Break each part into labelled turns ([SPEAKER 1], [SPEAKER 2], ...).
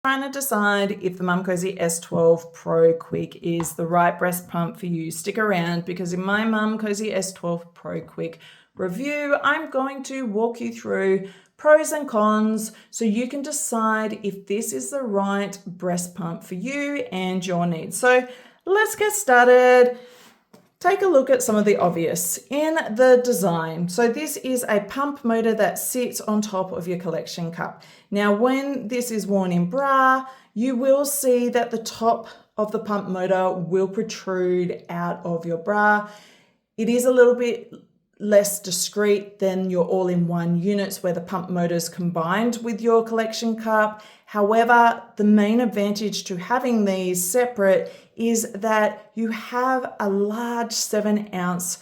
[SPEAKER 1] Trying to decide if the Momcozy S12 Pro Quick is the right breast pump for you, stick around, because in my Momcozy S12 Pro Quick review, I'm going to walk you through pros and cons so you can decide if this is the right breast pump for you and your needs. So let's get started. Take a look at some of the obvious in the design. So this is a pump motor that sits on top of your collection cup. Now, when this is worn in bra, you will see that the top of the pump motor will protrude out of your bra. It is a little bit less discreet than your all-in-one units where the pump motor is combined with your collection cup. However, the main advantage to having these separate is that you have a large 7-ounce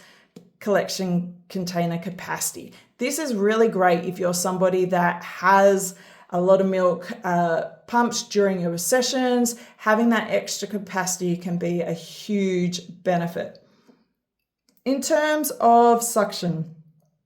[SPEAKER 1] collection container capacity. This is really great if you're somebody that has a lot of milk pumped during your sessions. Having that extra capacity can be a huge benefit. In terms of suction,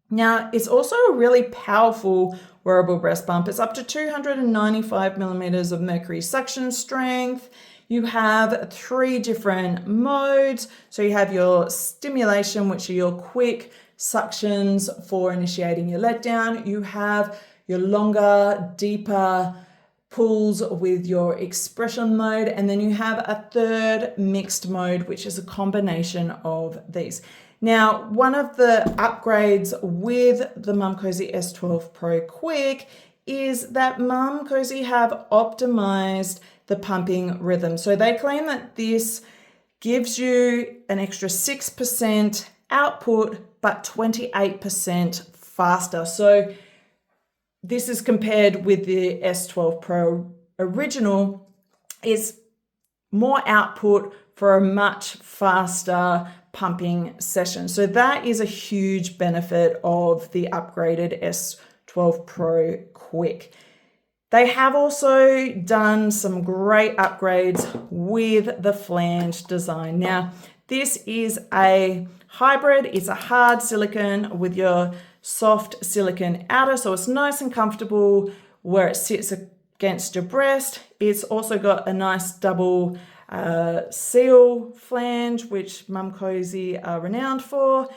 [SPEAKER 1] now it's also a really powerful wearable breast pump. It's up to 295 millimeters of mercury suction strength. You have 3 different modes. So you have your stimulation, which are your quick suctions for initiating your letdown. You have your longer, deeper pulls with your expression mode. And then you have a third mixed mode, which is a combination of these. Now, one of the upgrades with the Momcozy S12 Pro Quick is that Momcozy have optimized the pumping rhythm. So they claim that this gives you an extra 6% output, but 28% faster. So this is compared with the S12 Pro original, is more output for a much faster pumping session. So that is a huge benefit of the upgraded S12 Pro Quick. They have also done some great upgrades with the flange design. Now, this is a hybrid. It's a hard silicone with your soft silicone outer, so it's nice and comfortable where it sits against your breast. It's also got a nice double seal flange, which Momcozy are renowned for,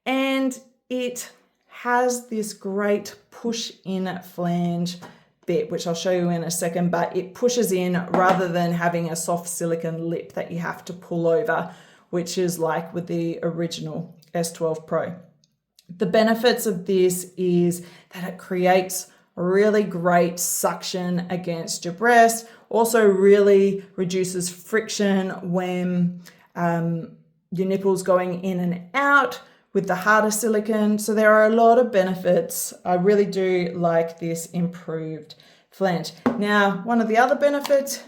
[SPEAKER 1] and it has this great push-in flange bit, which I'll show you in a second, but it pushes in rather than having a soft silicone lip that you have to pull over, which is like with the original S12 Pro. The benefits of this is that it creates a really great suction against your breast, also really reduces friction when your nipples going in and out with the harder silicone. So there are a lot of benefits. I really do like this improved flange. Now, one of the other benefits,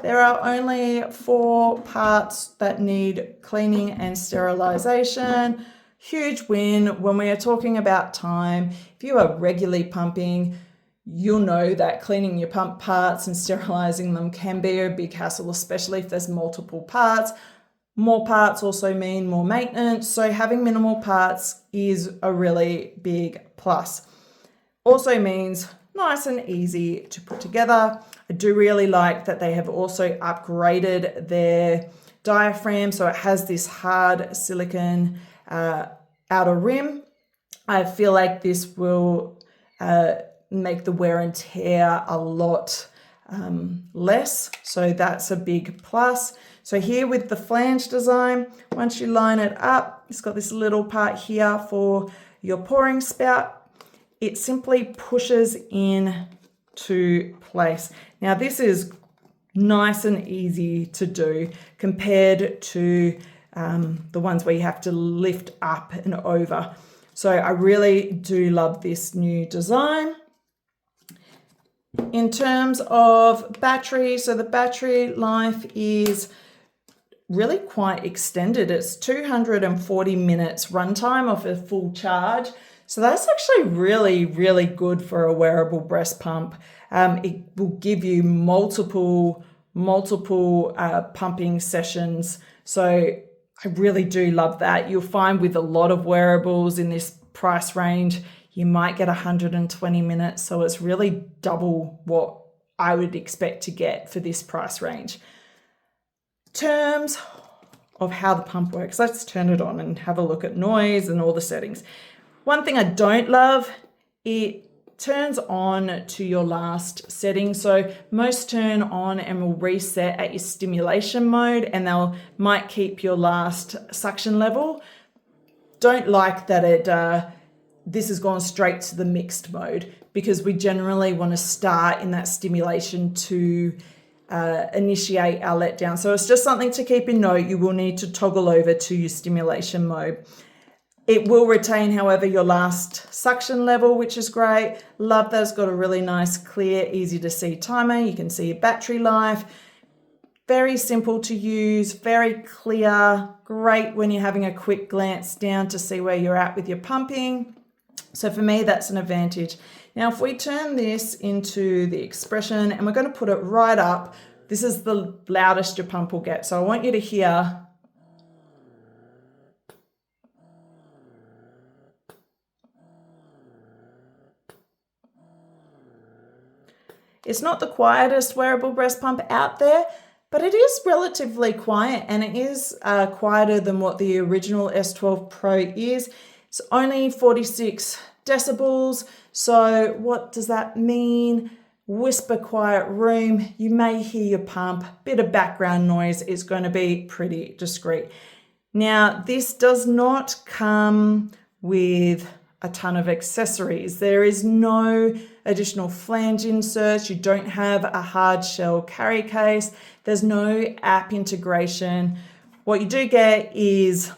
[SPEAKER 1] there are only 4 parts that need cleaning and sterilization. Huge win when we are talking about time. If you are regularly pumping, you'll know that cleaning your pump parts and sterilizing them can be a big hassle, especially if there's multiple parts. More parts also mean more maintenance, so having minimal parts is a really big plus. Also means nice and easy to put together. I do really like that they have also upgraded their diaphragm, so it has this hard silicone outer rim. I feel like this will make the wear and tear a lot less, so that's a big plus. So here with the flange design, once you line it up, it's got this little part here for your pouring spout. It simply pushes in to place. Now this is nice and easy to do compared to the ones where you have to lift up and over. So I really do love this new design. In terms of battery, so the battery life is really quite extended. It's 240 minutes runtime off a full charge. So that's actually really, really good for a wearable breast pump. It will give you multiple pumping sessions. So I really do love that. You'll find with a lot of wearables in this price range, you might get 120 minutes. So it's really double what I would expect to get for this price range. Terms of how the pump works. Let's turn it on and have a look at noise and all the settings. One thing I don't love, it turns on to your last setting. So most turn on and will reset at your stimulation mode, and they'll might keep your last suction level. Don't like that this has gone straight to the mixed mode, because we generally want to start in that stimulation to initiate our letdown. So it's just something to keep in note. You will need to toggle over to your stimulation mode. It will retain, however, your last suction level, which is great. Love that it's got a really nice, clear, easy to see timer. You can see your battery life. Very simple to use, very clear, great when you're having a quick glance down to see where you're at with your pumping. So for me, that's an advantage. Now, if we turn this into the expression, and we're going to put it right up, this is the loudest your pump will get. So I want you to hear. It's not the quietest wearable breast pump out there, but it is relatively quiet, and it is quieter than what the original S12 Pro is. It's only 46 decibels. So what does that mean? Whisper quiet room. You may hear your pump, bit of background noise. It's going to be pretty discreet. Now, this does not come with a ton of accessories. There is no additional flange inserts. You don't have a hard shell carry case. There's no app integration. What you do get is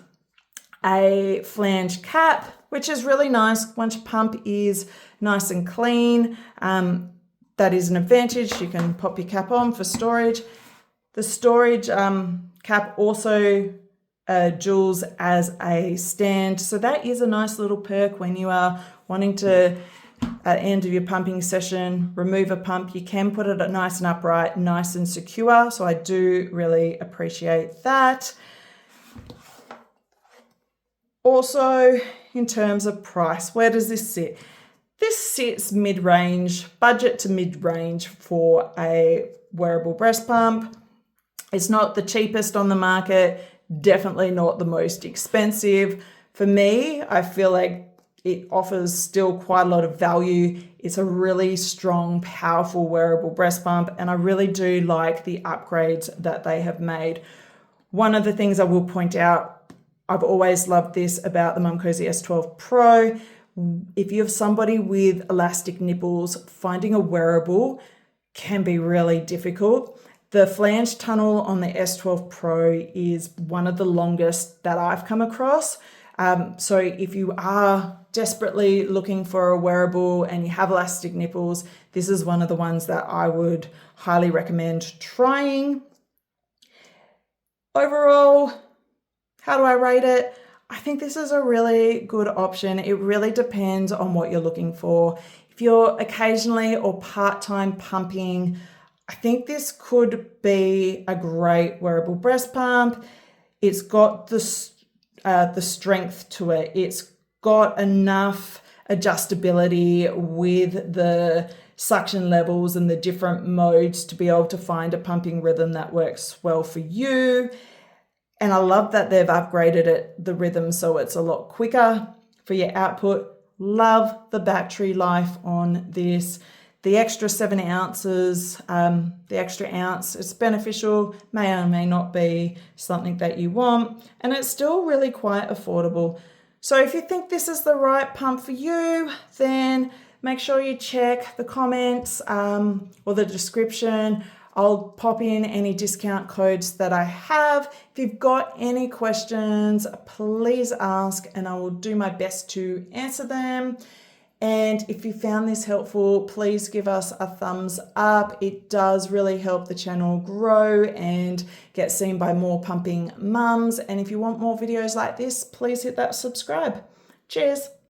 [SPEAKER 1] a flange cap, which is really nice once your pump is nice and clean. That is an advantage. You can pop your cap on for storage. The storage cap also duals as a stand. So that is a nice little perk when you are wanting to, at the end of your pumping session, remove a pump. You can put it nice and upright, nice and secure. So I do really appreciate that. Also, in terms of price, where does this sit? This sits mid-range, budget to mid-range for a wearable breast pump. It's not the cheapest on the market, definitely not the most expensive. For me, I feel like it offers still quite a lot of value. It's a really strong, powerful wearable breast pump, and I really do like the upgrades that they have made. One of the things I will point out, I've always loved this about the Momcozy S12 Pro. If you have somebody with elastic nipples, finding a wearable can be really difficult. The flange tunnel on the S12 Pro is one of the longest that I've come across. So if you are desperately looking for a wearable and you have elastic nipples, this is one of the ones that I would highly recommend trying. Overall, how do I rate it? I think this is a really good option. It really depends on what you're looking for. If you're occasionally or part-time pumping, I think this could be a great wearable breast pump. It's got the strength to it. It's got enough adjustability with the suction levels and the different modes to be able to find a pumping rhythm that works well for you. And I love that they've upgraded it, the rhythm, so it's a lot quicker for your output. Love the battery life on this. The extra 7 ounces, the extra ounce, it's beneficial, may or may not be something that you want, and it's still really quite affordable. So if you think this is the right pump for you, then make sure you check the comments or the description. I'll pop in any discount codes that I have. If you've got any questions, please ask and I will do my best to answer them. And if you found this helpful, please give us a thumbs up. It does really help the channel grow and get seen by more pumping mums. And if you want more videos like this, please hit that subscribe. Cheers.